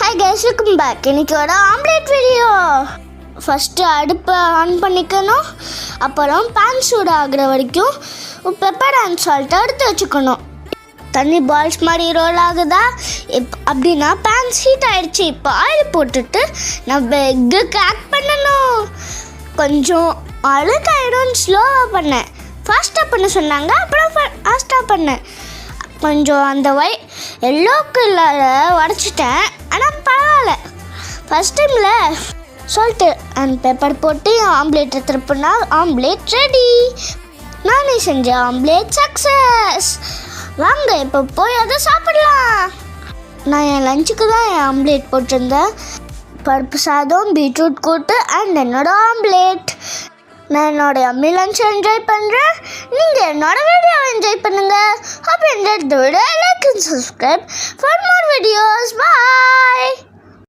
Hi guys, welcome back. இன்னைக்கு ஒரு omelette video. First அடுப்பை ஆன் பண்ணிக்கணும். அப்புறம் பேன் சூடாகிற வரைக்கும் பெப்பர் அண்ட் சால்ட் எடுத்து வச்சுக்கணும். தண்ணி பால்ஸ் மாதிரி ரோல் ஆகுதா அப்படின்னா பேன் ஹீட் ஆயிடுச்சு. இப்போ ஆயில் போட்டுட்டு நம்ம எக்கு கிராக் பண்ணணும். கொஞ்சம் அழுக்காயிடும். ஸ்லோவாக பண்ணேன். ஃபாஸ்ட்டாக பண்ண சொன்னாங்க, அப்புறம் ஃபாஸ்ட்டாக பண்ணேன். கொஞ்சம் அந்த எல்லோ கலரை உடச்சிட்டேன், ஆனால் பரவாயில்ல. ஃபஸ்ட் டைமில் சால்ட்டு அண்ட் பெப்பர் போட்டு ஆம்லேட் திருப்பினா ஆம்லேட் ரெடி. நானே செஞ்ச ஆம்லேட் சக்ஸஸ். வாங்க இப்போ போய் அதை சாப்பிடலாம். நான் என் லஞ்சுக்கு தான் என் ஆம்லேட் போட்டிருந்தேன். பருப்பு சாதம், பீட்ரூட் கூட்டு அண்ட் என்னோட ஆம்லேட். நான் என்னோட அம்மி லஞ்ச் என்ஜாய் பண்ணுறேன். நீங்கள் என்னோட வீடியோவை என்ஜாய் பண்ணுங்கள். அப்போ இந்த video like and subscribe for more videos. Bye.